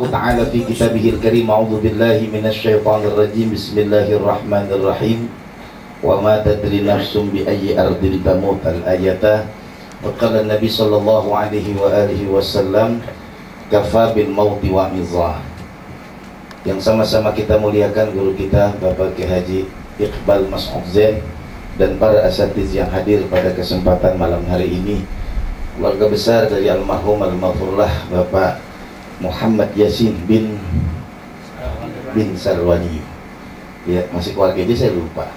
Ta'ala fi kitabihil karim. A'udzu billahi minasyaitonir rajim. Bismillahirrahmanirrahim. Wa ma tadri nafsum bi ayyi ardin tamut. Al-ayatah. Wa qala Nabi sallallahu alaihi wa alihi wasallam, kafa bil mauti wa mizah. Yang sama-sama kita muliakan guru kita Bapak Kiai Haji Iqbal Mas'ud Zain dan para asatiz yang hadir pada kesempatan malam hari ini. Keluarga besar dari almarhum al-maghfurlah Bapak Muhammad Yasin bin Sarwani. Ya, masih keluarga ini saya lupa.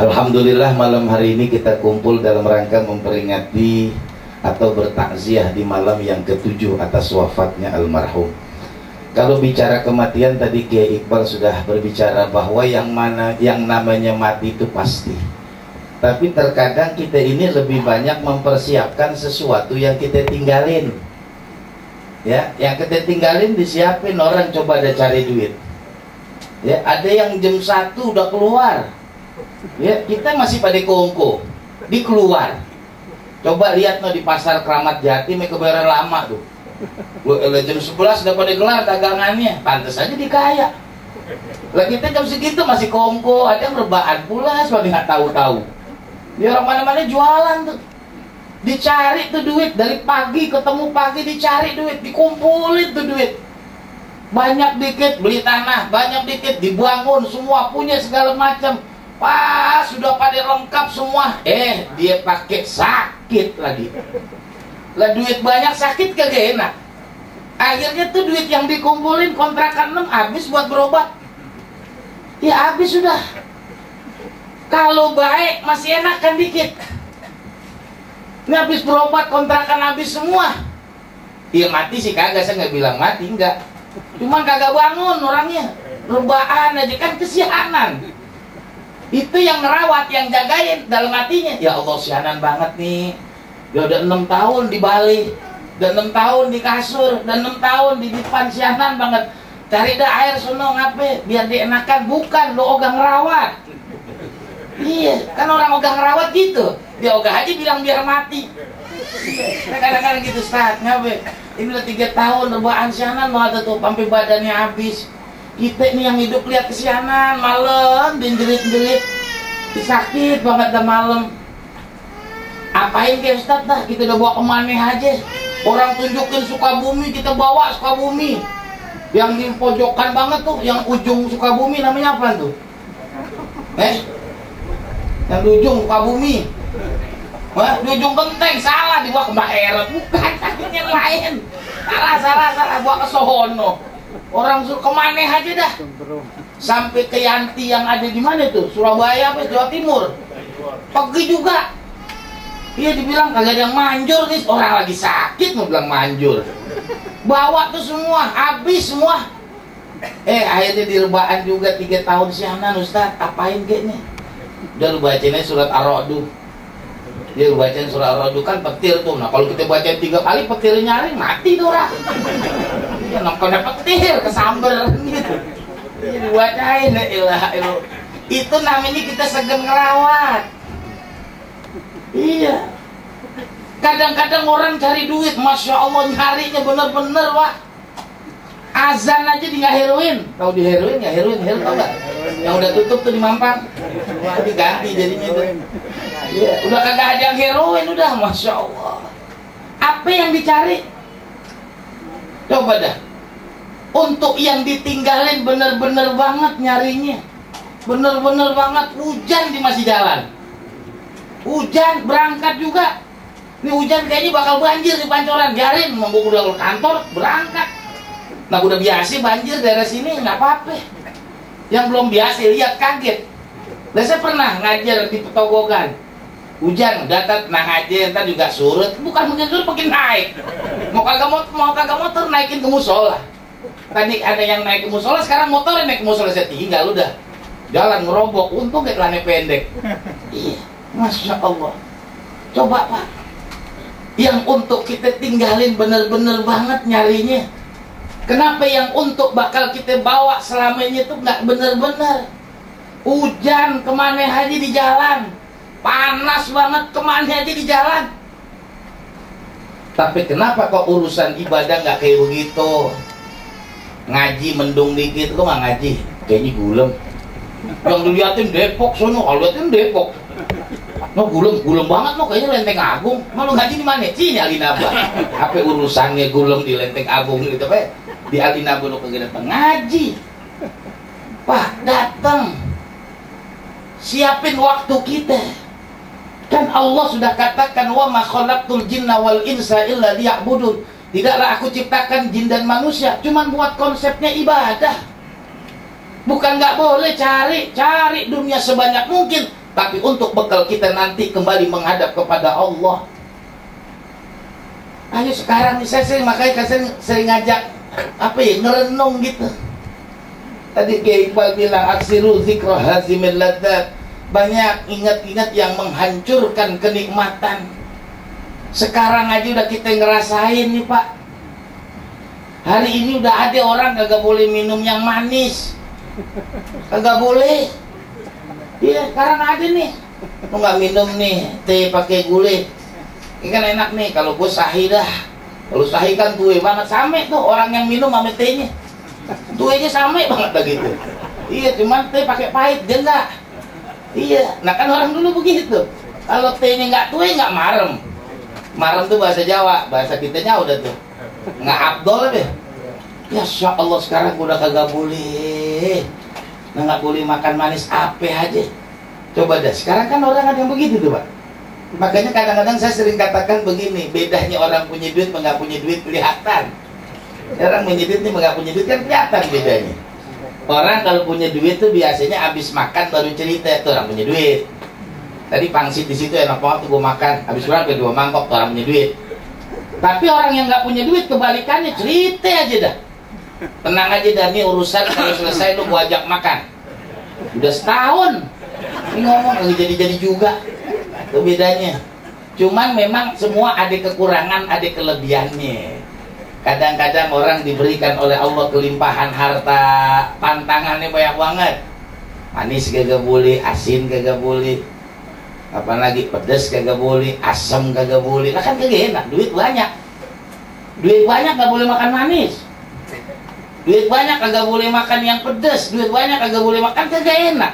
Alhamdulillah malam hari ini kita kumpul dalam rangka memperingati atau bertakziah di malam yang ke-7 atas wafatnya almarhum. Kalau bicara kematian tadi Kiai Iqbal sudah berbicara bahwa yang namanya mati itu pasti. Tapi terkadang kita ini lebih banyak mempersiapkan sesuatu yang kita tinggalin. Ya, yang kita tinggalin disiapin, orang coba ada cari duit. Ya, ada yang jam 1 udah keluar. Ya, kita masih pada kongko di keluar. Coba lihat no di pasar Keramat Jati, kebayaran lama tuh. Jam 11 udah pada gelar dagangannya, pantas aja dikaya. Lah kita jam segitu masih kongko, ada yang rebahan pula sebagai nggak tahu-tahu. Di orang mana-mana jualan tuh, dicari tuh duit dari pagi ketemu pagi, dicari duit, dikumpulin tuh duit. Banyak dikit beli tanah, banyak dikit dibangun, semua punya segala macam. Pas sudah pada lengkap semua, dia pakai sakit lagi. Lah duit banyak sakit kagak enak. Akhirnya tuh duit yang dikumpulin kontrakan 6 habis buat berobat. Ya habis sudah. Kalau baik masih enak kan dikit. Ini habis berobat kontrakan habis semua. Ya mati sih kagak, saya nggak bilang mati, enggak. Cuman kagak bangun orangnya, rebahan aja kan, kesianan. Itu yang ngerawat, yang jagain dalam hatinya. Ya Allah, sianan banget nih. Dia udah 6 tahun di Bali, udah 6 tahun di kasur, udah 6 tahun di depan, sianan banget. Cari dah air sono ngape biar dienakan. Bukan, lo ogah ngerawat. Iya, kan orang ogah ngerawat gitu. Dia ogah aja bilang biar mati. Kadang-kadang gitu, Ustaz, ngabe ini udah 3 tahun rebahan sianan banget tuh, sampai badannya habis. Kita nih yang hidup lihat kesianan, malam dinjerit-jerit, sakit banget dah malam. Apain ke Ustaz dah, kita udah bawa kemana aja. Orang tunjukin Sukabumi, kita bawa Sukabumi. Yang di pojokan banget tuh, yang ujung Sukabumi namanya apa tuh? Yang di ujung Sukabumi. Wah, di ujung Genteng, salah, dibawa ke Mbak Eret. Bukan, yang lain. Salah, bawa ke Sohono. Orang suruh kemana aja dah. Sampai ke Yanti yang ada di mana tuh? Surabaya apa? Jawa Timur. Pergi juga. Iya, dibilang kagak ada yang manjur nih. Orang lagi sakit mau bilang manjur. Bawa tuh semua, habis semua. Akhirnya direbaan juga 3 tahun sianan, Ustaz. Apain kayaknya? Udah lu bacainnya surat Ar-Ra'd. Dia bacain surat Ar-Ra'd kan petir tuh. Nah kalau kita bacain 3 kali petirnya nyaring, mati tuh orang. Ya nongkona petir, kesamber gitu. Jadi dibacain, la ilaha illallah. Itu namanya kita segen ngerawat. Iya. Kadang-kadang orang cari duit, Masya Allah nyarinya bener-bener, Wak. Azan aja di nggak heroin. Tahu di heroin nggak? Heroin tau nggak? Yang udah tutup tuh di Mampang. Diganti jadinya tuh. Ya, udah kagak ada yang heroin, udah, Masya Allah. Apa yang dicari? Coba dah. Untuk yang ditinggalin bener-bener banget nyarinya. Bener-bener banget. Hujan di masih jalan. Hujan, berangkat juga. Ini hujan kayaknya bakal banjir di Pancoran. Biarin, mau udah ke kantor, berangkat. Nah udah biasa banjir daerah sini, nggak apa-apa. Yang belum biasa lihat kaget. Nah saya pernah ngajar di Petogogan. Hujan, datar, tenang aja, ntar juga surut. Bukan mungkin surut, makin naik. Mau kagak motor naikin ke musola. Tadi ada yang naik ke musola, sekarang motornya naik ke musola. Saya tinggal udah. Jalan ngerobok, untung kayak celana pendek. Iya, Masya Allah. Coba Pak, yang untuk kita tinggalin bener-bener banget nyarinya. Kenapa yang untuk bakal kita bawa selamanya itu nggak bener-bener? Hujan kemana aja di jalan, panas banget kemana aja di jalan. Tapi kenapa kok urusan ibadah nggak kayak begitu? ngaji mendung dikit kok nggak ngaji, kayaknya gulem. Yang diliatin Depok sono, kalau liatin Depok. No gulem banget no, kayaknya Lenteng Agung. Mau ngaji di mana? Sini Alinaba. Apa urusannya gulem di Lenteng Agung gitu, Pak? Di Alinaba lo kagak datang ngaji. Pak, datang. Siapin waktu kita. Kan Allah sudah katakan wa ma khalaqtul jinna wal insa illa liya'budun. Tidaklah aku ciptakan jin dan manusia cuman buat konsepnya ibadah. Bukan nggak boleh cari dunia sebanyak mungkin, tapi untuk bekal kita nanti kembali menghadap kepada Allah. Ayo sekarang nih makanya saya sering ngajak ngerenung gitu. Tadi Kiai Iqbal bilang aksiru zikra hazimil ladzat. Banyak ingat-ingat yang menghancurkan kenikmatan. Sekarang aja udah kita ngerasain nih Pak. Hari ini udah ada orang kagak boleh minum yang manis, kagak boleh. Iya sekarang ada nih, lu nggak minum nih teh pakai gulai, ini kan enak nih. Kalau gue sahih dah, kalau sahih kan tuwe banget, same tuh orang yang minum sama tehnya, tuwenya same banget begitu. Iya cuman teh pakai pahit dia enggak. Iya, nah kan orang dulu begitu. Kalau tehnya nggak tuwe nggak marem. Marem tuh bahasa Jawa, bahasa kitanya udah tuh nggak abdol deh. Ya Insya Allah sekarang udah kagak boleh, nggak boleh makan manis apa aja. Coba deh, sekarang kan orang ada yang begitu tuh Pak. Makanya kadang-kadang saya sering katakan begini, bedanya orang punya duit sama nggak punya duit kelihatan. Orang punya duit nih nggak punya duit kan kelihatan bedanya. Orang kalau punya duit tuh biasanya habis makan baru cerita tuh orang punya duit. Tadi pangsit di situ enak banget tuh gue makan, habis berapa 2 mangkok tuh orang punya duit. Tapi orang yang nggak punya duit kebalikannya, cerita aja dah. Tenang aja dah, nih urusan kalau selesai lu gua ajak makan. Udah setahun ini ngomong lagi jadi juga. Itu bedanya. Cuman memang semua ada kekurangan, ada kelebihannya. Kadang-kadang orang diberikan oleh Allah kelimpahan harta, pantangannya banyak banget. Manis kagak boleh, asin kagak boleh, apalagi pedas kagak boleh, asam kagak boleh. Lah kan kagak enak, duit banyak gak boleh makan manis, duit banyak kagak boleh makan yang pedas, duit banyak kagak boleh makan, kagak enak.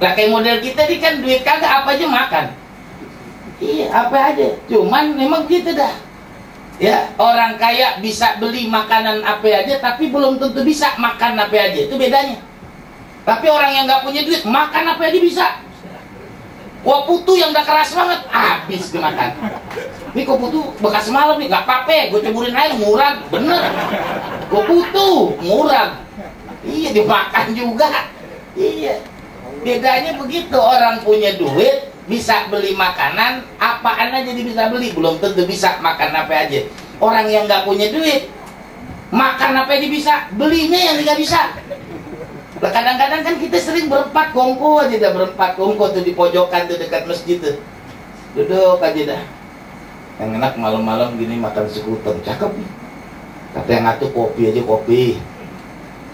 Lah kayak model kita nih kan duit kagak apa aja makan. Iya apa aja, cuman memang gitu dah. Ya, orang kaya bisa beli makanan apa aja tapi belum tentu bisa makan apa aja, itu bedanya. Tapi orang yang nggak punya duit makan apa aja bisa. Wah putu yang udah keras banget habis dimakan. Ini kok putu bekas semalam nih, nggak apa-apa, gue ceburin air murah, bener. Gue putu murah, iya dimakan juga. Iya, bedanya begitu. Orang punya duit bisa beli makanan apaan aja dia bisa beli, belum tentu bisa makan apa aja. Orang yang nggak punya duit makan apa aja bisa, belinya yang nggak bisa. Kadang-kadang kan kita sering berempat kongko aja dah, berempat kongko tuh di pojokan tuh dekat masjid tuh, duduk aja dah. Yang enak malam-malam gini makan sekuter, cakep nih. Kata yang ngatu kopi aja kopi.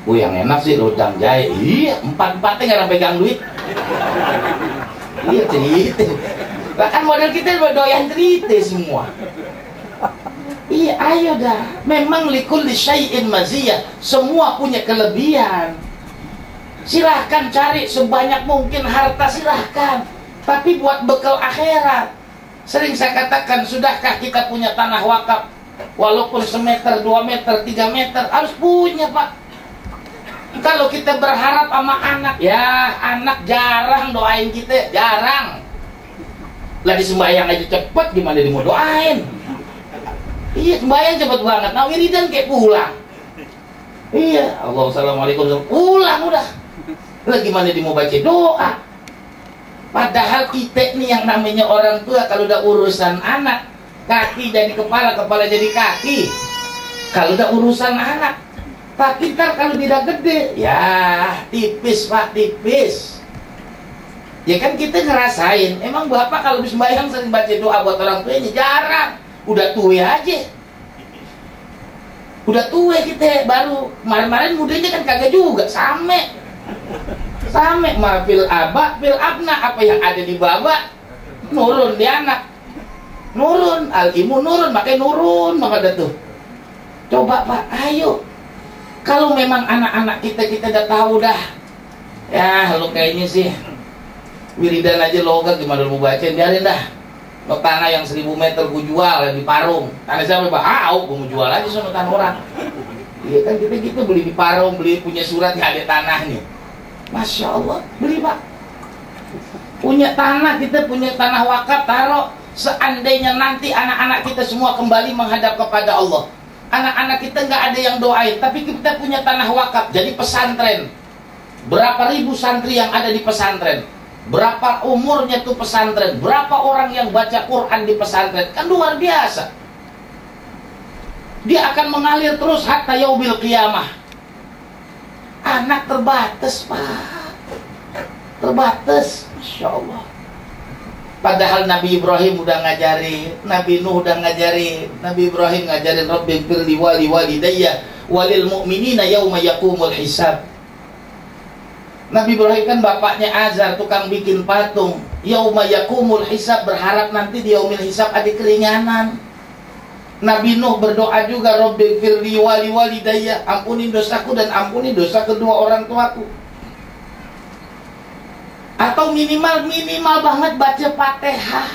Yang enak sih lodang jahe. Iya, empat-empatnya nggak ada pegang duit. Iya cerita. Bahkan model kita doyan cerita semua. Iya ayo dah. Memang likulli syai'in maziyah. Semua punya kelebihan. Silahkan cari sebanyak mungkin harta, silahkan. Tapi buat bekal akhirat. Sering saya katakan, sudahkah kita punya tanah wakaf? Walaupun semeter, 2 meter, 3 meter, harus punya Pak. Kalau kita berharap sama anak, ya anak jarang doain kita, jarang. Lah di sembahyang aja cepet, gimana dia mau doain? Iya sembahyang cepet banget, nah wiridan kayak pulang. Iya, Allah assalamualaikum, pulang udah. Lah gimana dia mau baca doa? Padahal kita nih yang namanya orang tua, kalau udah urusan anak, kaki jadi kepala, kepala jadi kaki. Kalau udah urusan anak, tapi ntar kalau tidak gede, ya tipis Pak, tipis. Ya kan kita ngerasain, emang Bapak kalau habis sembahyang sering baca doa buat orang tuanya? Jarang, udah tua aja. Udah tua kita, baru kemarin-kemarin mudanya kan kagak juga, same mafil abah, fil abna, apa yang ada di bawah nurun di anak, nurun, al-imu nurun, makanya nurun, maka ada tuh. Coba Pak, ayo. Kalau memang anak-anak kita udah tahu dah, ya lu kayaknya sih wiridan aja loga, gimana lu mau bacain, biarin dah. Lo tanah yang 1000 meter gue jual di Parung. Tanah siapa Pak? Gue mau jual aja sama tanah orang. Iya kan, kita gitu beli di Parung, beli punya surat nggak ada tanahnya. Masya Allah, beli Pak. Punya tanah, kita punya tanah wakaf, taruh. Seandainya nanti anak-anak kita semua kembali menghadap kepada Allah, anak-anak kita nggak ada yang doain, tapi kita punya tanah wakaf jadi pesantren. Berapa ribu santri yang ada di pesantren, berapa umurnya tuh pesantren, berapa orang yang baca Quran di pesantren, kan luar biasa. Dia akan mengalir terus hatta yaumil qiyamah. Anak terbatas Pak, terbatas. Masya Allah. Padahal Nabi Ibrahim udah ngajarin, Nabi Nuh udah ngajarin, Nabi Ibrahim ngajarin Rabbighfirli wali walidayya walil mu'minina yauma yaqumul hisab. Nabi Ibrahim kan bapaknya Azar, tukang bikin patung. Yauma yaqumul hisab, berharap nanti di yaumil hisab ada keringanan. Nabi Nuh berdoa juga, Rabbighfirli wali walidayya, ampuni dosaku dan ampuni dosa kedua orang tuaku. Atau minimal banget baca Fatihah.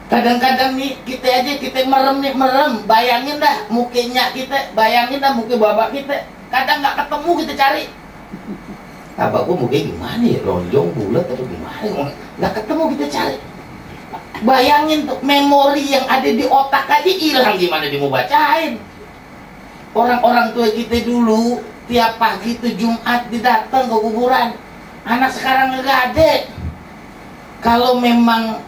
Kadang-kadang nih kita merem, bayangin dah mukanya kita, bayangin dah muka bapak kita. Kadang nggak ketemu kita cari. Bapak gua mukanya gimana ya, lonjong bulat atau gimana? Nggak ketemu kita cari. Bayangin tuh, memori yang ada di otak aja hilang, gimana dia mau bacain. Orang-orang tua kita dulu tiap pagi tuh Jumat didatang ke kuburan. Anak sekarang nggak ada. Kalau memang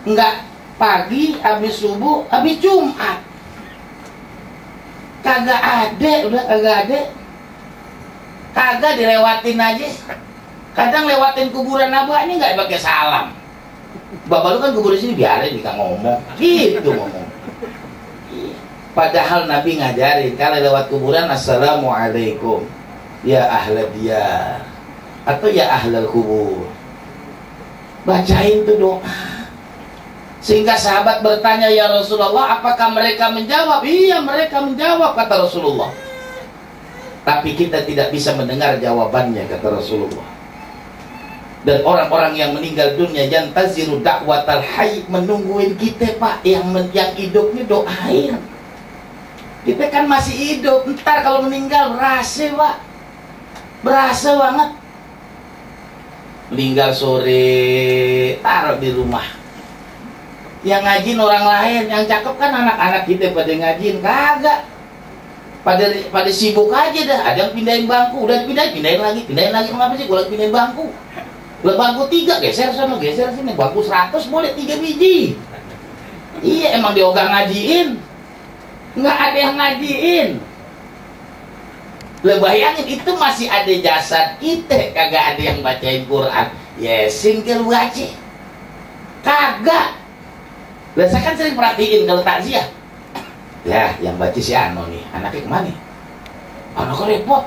nggak pagi, habis subuh, habis Jumat, kagak ada, udah kagak ada. Kagak dilewatin aja. Kadang lewatin kuburan abah ini nggak pakai salam. Bapak lu kan kubur di sini, biarin dia ngomong, gitu ngomong. Padahal Nabi ngajarin kalau lewat kuburan, assalamualaikum ya ahla diyar, atau ya ahlal kubur. Bacain tuh doa. Sehingga sahabat bertanya, ya Rasulullah, apakah mereka menjawab? Iya, mereka menjawab, kata Rasulullah. Tapi kita tidak bisa mendengar jawabannya, kata Rasulullah. Dan orang-orang yang meninggal dunia, yantaziru da'watal hayy, menungguin kita Pak, yang hidupnya doain. Kita kan masih hidup, ntar kalau meninggal berasa Pak, berasa banget. Meninggal sore, taruh di rumah. Yang ngajin orang lain, yang cakep kan anak-anak kita pada ngajin, kagak. Pada sibuk aja dah. Ada yang pindahin bangku, udah pindahin lagi. Mengapa sih gue lagi pindahin bangku? Bangku 3 geser sana, geser sini. Bangku 100 boleh 3 biji. Iya, emang dia ogah ngajiin. Nggak ada yang ngajiin. Bayangin, itu masih ada jasad kita, kagak ada yang bacain Quran. Yesin ke lu baca, kagak. Saya kan sering perhatiin kalau takziah, ya yang baca si Ano nih, anaknya kemana? Anaknya repot,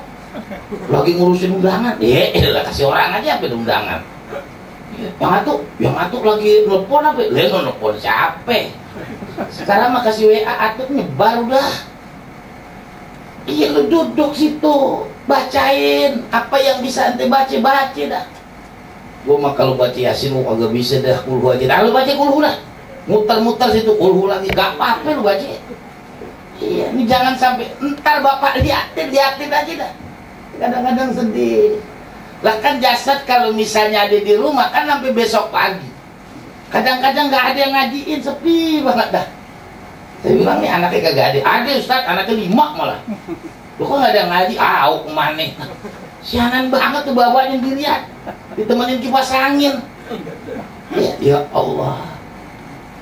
lagi ngurusin undangan. Lah kasih orang aja apa undangan. Yang atuk lagi nelpon apa? Nelpon siapa? Sekarang mah kasih WA, atuk nyebar udah. Iya, lu duduk situ, bacain apa yang bisa ente baca dah. Gua mah kalau baca Yasin gua agak bisa dah, kulhu aja. Nah, lu baca kulhu dah, muter-muter situ kulhu lagi, gak apa-apa lu baca. Iya, ini jangan sampai ntar bapak liatin aja dah. Kadang-kadang sedih. Lah kan jasad kalau misalnya ada di rumah kan sampai besok pagi. Kadang-kadang nggak ada yang ngajiin, sepi banget dah. Saya bilang nih anaknya kagak ada. Ada Ustaz, anaknya 5 malah. Lu kok nggak ada yang ngaji? Kemana? Sianan banget tuh bapaknya dilihat, ditemenin kipas angin. Ya Allah.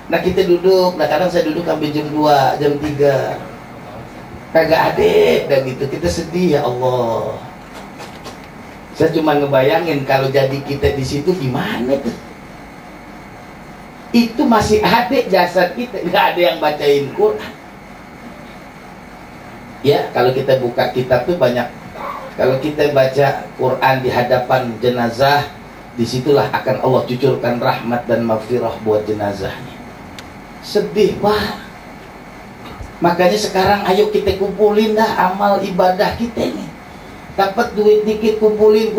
Nah kita duduk, nah kadang saya duduk sampai jam 2, jam 3. Kagak ada, dan gitu kita sedih, ya Allah. Saya cuma ngebayangin kalau jadi kita di situ gimana tuh. Itu masih ada jasad kita, nggak ada yang bacain Quran. Ya, kalau kita buka kitab tuh banyak. Kalau kita baca Quran di hadapan jenazah, disitulah akan Allah cucurkan rahmat dan maghfirah buat jenazahnya. Sedih Pak. Makanya sekarang ayo kita kumpulin dah amal ibadah kita nih. Dapat duit dikit kumpulin.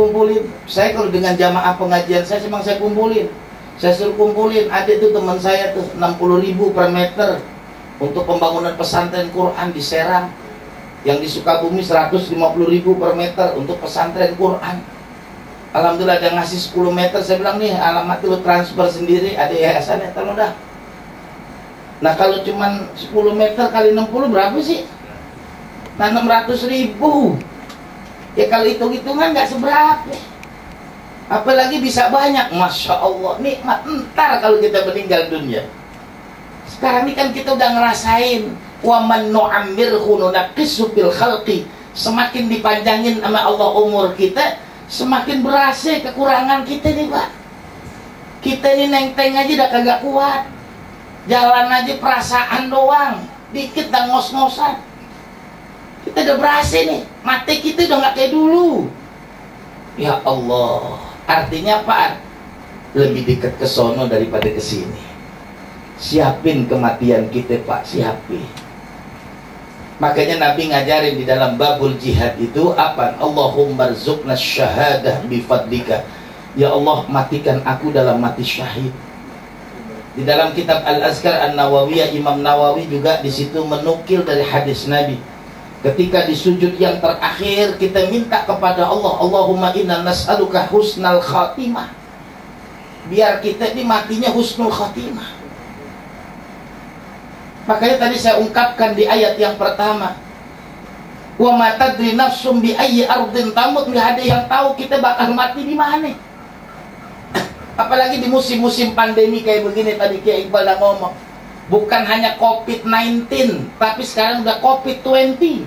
Saya kalau dengan jamaah pengajian saya memang saya kumpulin. Saya suruh kumpulin. Ada tuh teman saya tuh 60.000 per meter untuk pembangunan pesantren Quran di Serang. Yang di Sukabumi 150.000 per meter untuk pesantren Quran. Alhamdulillah ada ngasih 10 meter. Saya bilang nih alamat lu transfer sendiri, ada yayasannya, tolong dah. Nah kalau cuman 10 meter kali 60 berapa sih? Nah 600.000. Ya kalau hitung-hitungan nggak seberapa. Apalagi bisa banyak. Masya Allah, nikmat entar kalau kita meninggal dunia. Sekarang ini kan kita udah ngerasain. Wa man nu'ammirhu nunaqqisu fil khalqi. Semakin dipanjangin sama Allah umur kita, semakin berasa kekurangan kita nih Pak. Kita ini nenteng aja udah kagak kuat. Jalan aja perasaan doang, dikit dan ngos-ngosan. Kita udah berasa nih, mati kita udah gak kayak dulu. Ya Allah, artinya apa? Lebih dekat ke sono daripada ke sini. Siapin kematian kita Pak, siapin. Makanya Nabi ngajarin di dalam babul jihad itu apa? Allahumma rzuqna syahadah bifadlika. Ya Allah, matikan aku dalam mati syahid. Di dalam kitab Al-Azkar An-Nawawiyah, Imam Nawawi juga di situ menukil dari hadis Nabi. Ketika di sujud yang terakhir kita minta kepada Allah, Allahumma inna nas'aluka husnal khatimah. Biar kita ini matinya husnul khatimah. Makanya tadi saya ungkapkan di ayat yang pertama, wa ma tadri nafsum bi ayyi ardin tamut. Nggak ada yang tahu kita bakal mati di mana. Apalagi di musim-musim pandemi kayak begini, tadi Kiai Iqbal udah ngomong, bukan hanya COVID-19, tapi sekarang udah COVID-20,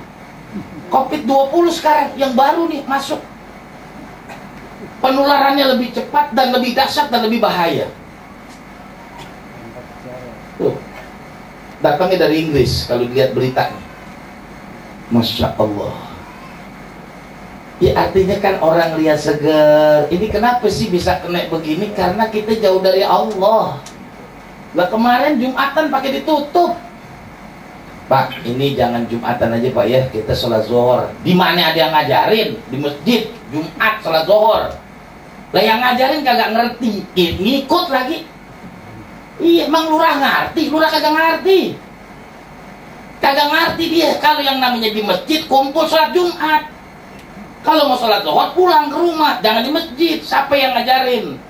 COVID-20 sekarang yang baru nih masuk. Penularannya lebih cepat dan lebih dahsyat dan lebih bahaya. Tuh, datangnya dari Inggris kalau dilihat beritanya. Masya Allah. Ya artinya kan orang lihat seger. Ini kenapa sih bisa kena begini? Karena kita jauh dari Allah. Lah kemarin Jumatan pakai ditutup. Pak, ini jangan Jumatan aja Pak ya. Kita sholat zuhur. Di mana ada yang ngajarin? Di masjid Jumat sholat zuhur. Lah yang ngajarin kagak ngerti, ngikut lagi. Iya, emang lurah ngerti? Lurah kagak ngerti. Kagak ngerti dia. Kalau yang namanya di masjid kumpul sholat Jumat. Kalau mau sholat zuhur pulang ke rumah, jangan di masjid. Siapa yang ngajarin?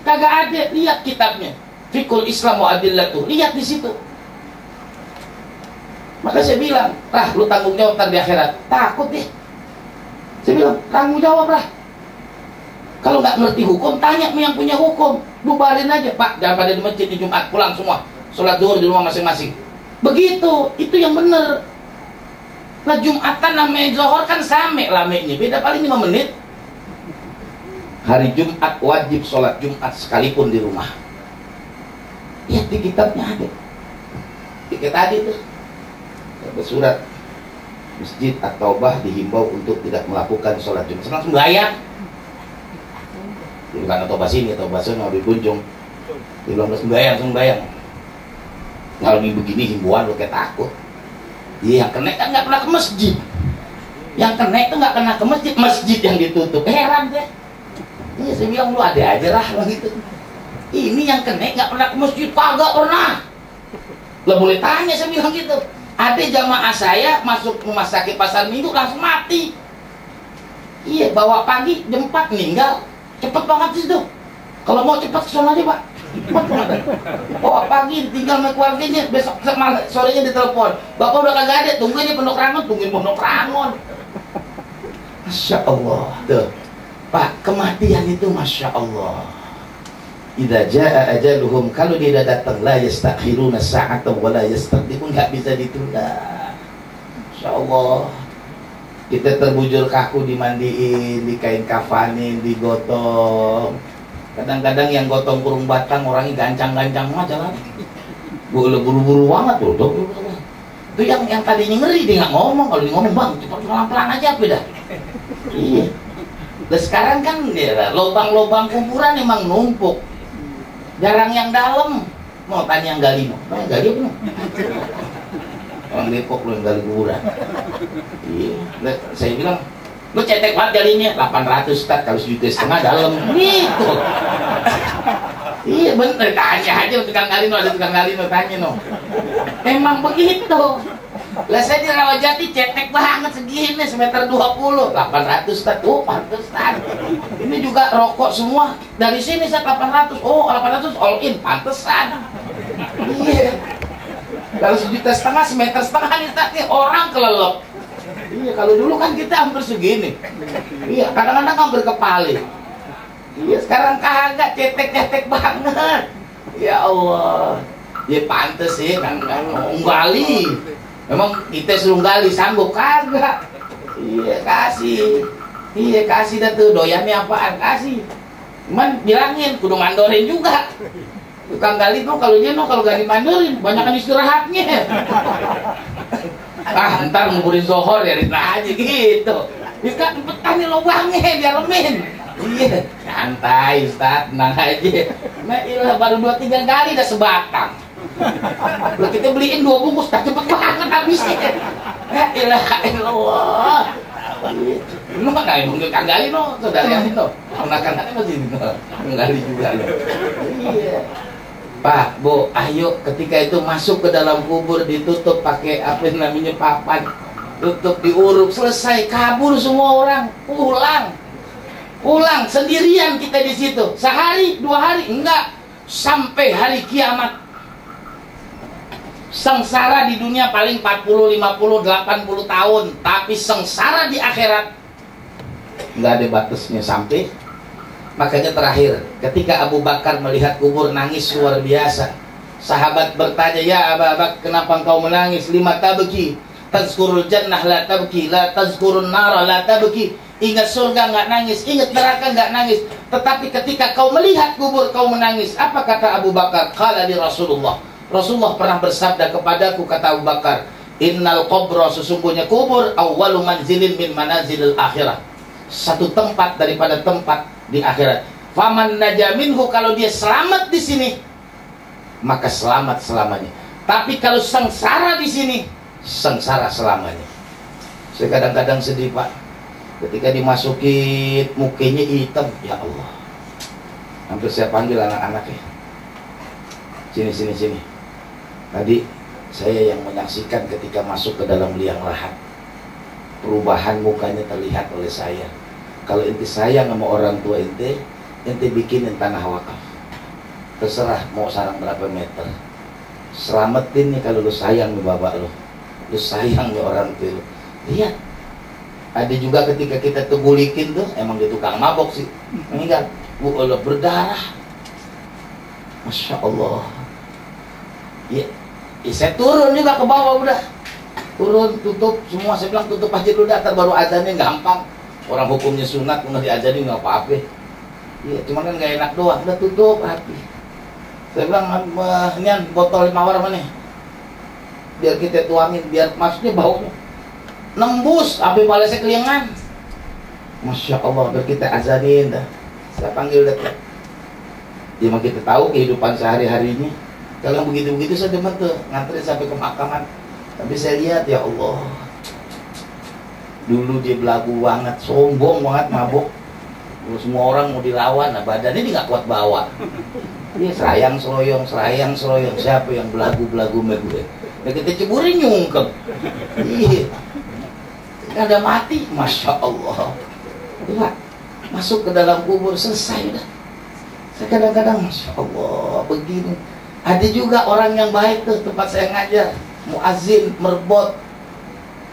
Kagak ada. Lihat kitabnya, Fiqhul Islam wa Adillatuh. Lihat di situ. Maka saya bilang, lu tanggung jawab ntar di akhirat. Takut deh. Saya bilang, tanggung jawab lah. Kalau nggak ngerti hukum, tanya yang punya hukum. Bubarin aja, Pak. Jangan pada di masjid di Jumat, pulang semua. Sholat zuhur di rumah masing-masing. Begitu, itu yang benar. Nah Jumatan namanya zuhur kan same lamenya, beda paling 5 menit. Hari Jumat wajib sholat Jumat sekalipun di rumah. Ya di kitabnya ada. Dikit tadi tuh bersurat Masjid At-Taubah dihimbau untuk tidak melakukan sholat Jumat. Senang sembahyang. Bukan At-Taubah sini, At-Taubah sana di Gunjung. Di bilang sembahyang. Kalau begini himbauan lo kayak takut. Iya, yang kena kan nggak pernah ke masjid. Yang kena itu nggak kena ke masjid, masjid yang ditutup. Heran deh. Iya, saya bilang lu ada aja lah gitu. Ini yang kena nggak pernah ke masjid, kagak pernah. Lah boleh tanya, saya bilang gitu. Ada jamaah saya masuk rumah sakit Pasar Minggu langsung mati. Iya, bawa pagi jam 4 meninggal. Cepet banget sih tuh. Kalau mau cepet kesana aja Pak. Bawa pagi tinggal sama keluarganya, besok sorenya ditelepon, bapak udah kagak ada, tungguin di Pondok Rangon, tungguin Pondok Rangon. Masya Allah. Tuh Pak, kematian itu Masya Allah. Idza jaa ajaluhum, kalau dia dah datang, la yastakhiruna sa'atan wa la yastaqdimun, nggak bisa ditunda. Masya Allah. Kita terbujur kaku, dimandiin, dikain kafanin, digotong. Kadang-kadang yang gotong kurung batang orangnya gancang-gancang aja lah. Buru-buru banget tuh. Itu yang tadinya ngeri dia nggak ngomong. Kalau dia ngomong, bang cepat pelan-pelan aja beda. Iya. Dan sekarang kan ya, lubang-lubang kuburan emang numpuk. Jarang yang dalam. Mau tanya yang gali, mau gali apa? orang Depok lu yang gali kuburan. Iya, saya bilang, lu cetek banget galinya, 800 Ustaz, kalau 1,5 juta dalam, gitu. Iya bener, tanya aja tukang gali no, ada tukang gali no, tanya no. Emang begitu. Lah saya di Rawajati cetek banget segini, semeter 20, 800 Ustaz, oh pantesan. Ini juga rokok semua, dari sini saya 800, oh 800 all in, pantesan. Iya. Kalau 1,5 juta, semeter setengah nih Ustaz, orang kelelep. Iya, kalau dulu kan kita hampir segini. Iya, kadang-kadang hampir kepali. Iya, sekarang kagak, cetek-cetek banget. Ya Allah. Ya pantes sih, kan gali. Memang kita suruh gali, sanggup kagak. Iya, kasih. Iya, kasih dah tuh, doyannya apaan, kasih. Cuman bilangin, kudu mandorin juga. Tukang gali tuh kalau dia no, kalau gali mandorin, banyakan istirahatnya. Ah, ntar nguburin zohor ya aja gitu. Ya kan petani lubangnya dialemin. Iya, santai Ustaz, tenang aja. Nah ilah baru 2-3 kali udah sebatang. Lalu kita beliin 2 bungkus, tak cepet banget habisnya. Ya ilah Allah. Lu mah gak mungkin kang gali no, saudara Yasin no. Anak-anaknya masih gali juga lo. Iya. Pak, Bu, ayo ketika itu masuk ke dalam kubur, ditutup pakai apa namanya papan, tutup diuruk, selesai, kabur semua orang, pulang sendirian kita di situ, sehari 2 hari enggak, sampai hari kiamat. Sengsara di dunia paling 40, 50, 80 tahun, tapi sengsara di akhirat enggak ada batasnya sampai. Makanya terakhir, ketika Abu Bakar melihat kubur nangis luar biasa. Sahabat bertanya, ya Abu Bakar, kenapa engkau menangis? Lima tabki, tazkurul jannah la tabki, la tazkurun nara la tabki. Ingat surga nggak nangis, ingat neraka nggak nangis. Tetapi ketika kau melihat kubur kau menangis. Apa kata Abu Bakar? Qala li Rasulullah. Rasulullah pernah bersabda kepadaku, kata Abu Bakar, innal qabra, sesungguhnya kubur, awwalu manzilin min manazilil akhirah, satu tempat daripada tempat di akhirat. Faman najaminhu, kalau dia selamat di sini maka selamat selamanya. Tapi kalau sengsara di sini, sengsara selamanya. Saya kadang-kadang sedih Pak, ketika dimasuki mukanya hitam, ya Allah. Hampir saya panggil anak-anaknya, sini. Tadi saya yang menyaksikan ketika masuk ke dalam liang lahat, perubahan mukanya terlihat oleh saya. Kalau ente sayang sama orang tua ente bikinin tanah wakaf, terserah mau sarang berapa meter, selamatin nih. Kalau lu sayang nih bapak lu sayang nih orang tua lu. Lihat, ada juga ketika kita tebulikin tuh, emang dia tukang mabok sih, meninggal, Allah berdarah, Masya Allah. Ya, saya turun juga ke bawah, udah turun, tutup semua. Saya bilang tutup aja dulu, datar baru azannya gampang. Orang hukumnya sunat, nggak diajarin nggak apa-apa. Iya, cuman kan nggak enak doang. Udah tutup rapi. Saya bilang, ini botol mawar mana? Biar kita tuangin, biar maksudnya baunya nembus, api balasnya keliangan. Masya Allah, biar kita azanin dah. Saya panggil dah. Ya, emang kita tahu kehidupan sehari-harinya. Kalau begitu-begitu saya demen tuh, nganterin sampai ke makaman. Tapi saya lihat, ya Allah, dulu dia belagu banget, sombong banget, mabuk. Semua orang mau dilawan, nah badannya dia nggak kuat bawa. Dia serayang seroyong. Siapa yang belagu-belagu sama gue? Nah kita ceburin nyungkem. Iya, ada mati, Masya Allah. Lihat, masuk ke dalam kubur, selesai udah. Saya kadang-kadang, Masya Allah, begini. Ada juga orang yang baik tuh, tempat saya ngajar, muazin, merbot,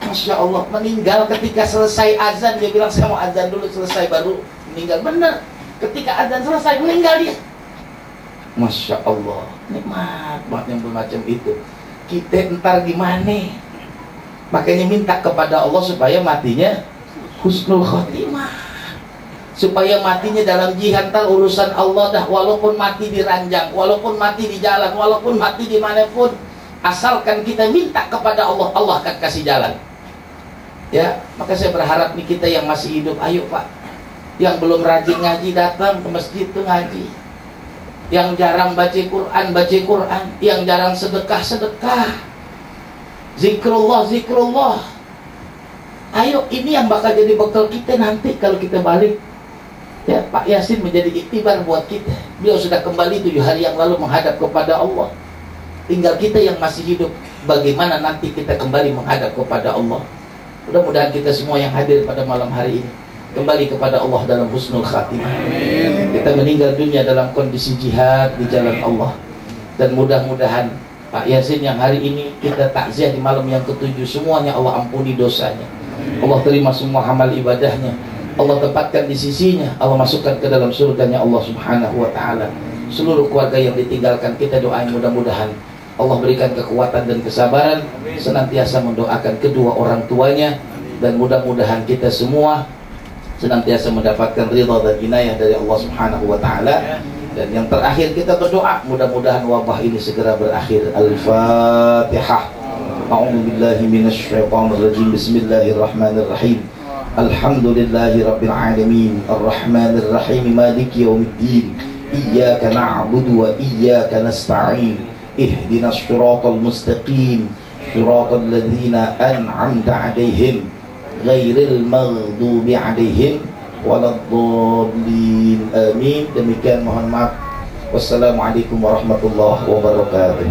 Masya Allah, meninggal ketika selesai azan. Dia bilang, saya mau azan dulu, selesai baru meninggal. Bener, ketika azan selesai meninggal dia. Masya Allah, nikmat banget yang bermacam itu. Kita entar gimana? Makanya minta kepada Allah supaya matinya husnul khotimah, supaya matinya dalam jihad. Ntar urusan Allah dah, walaupun mati di ranjang, walaupun mati di jalan, walaupun mati dimanapun, asalkan kita minta kepada Allah, Allah akan kasih jalan. Ya, maka saya berharap nih kita yang masih hidup, ayo Pak, yang belum rajin ngaji datang ke masjid tuh ngaji, yang jarang baca Quran, yang jarang sedekah. Zikrullah, zikrullah. Ayo, ini yang bakal jadi bekal kita nanti kalau kita balik. Ya, Pak Yasin menjadi iktibar buat kita. Beliau sudah kembali 7 hari yang lalu menghadap kepada Allah. Tinggal kita yang masih hidup, bagaimana nanti kita kembali menghadap kepada Allah. Mudah-mudahan kita semua yang hadir pada malam hari ini kembali kepada Allah dalam husnul khatimah. Kita meninggal dunia dalam kondisi jihad di jalan Allah. Dan mudah-mudahan Pak Yasin yang hari ini kita takziah di malam yang ke-7, semuanya Allah ampuni dosanya, Allah terima semua amal ibadahnya, Allah tempatkan di sisinya, Allah masukkan ke dalam surganya Allah subhanahu wa ta'ala. Seluruh keluarga yang ditinggalkan kita doain, mudah-mudahan Allah berikan kekuatan dan kesabaran, senantiasa mendoakan kedua orang tuanya, dan mudah-mudahan kita semua senantiasa mendapatkan ridha dan inayah dari Allah subhanahu wa ta'ala. Dan yang terakhir kita berdoa, mudah-mudahan wabah ini segera berakhir. Al-Fatihah. A'udzu billahi minasy syaithanir rajim. Bismillahirrahmanirrahim. Alhamdulillahi rabbil alamin. Arrahmanir rahim. Maliki yaumiddin. Iyyaka na'budu wa iyyaka nasta'in. Ihdinas shiratal mustaqim. Shiratal ladzina an'amta 'alaihim ghairil maghdubi 'alaihim waladhdallin. Amin. Demikian, mohon maaf. Wassalamualaikum warahmatullahi wabarakatuh.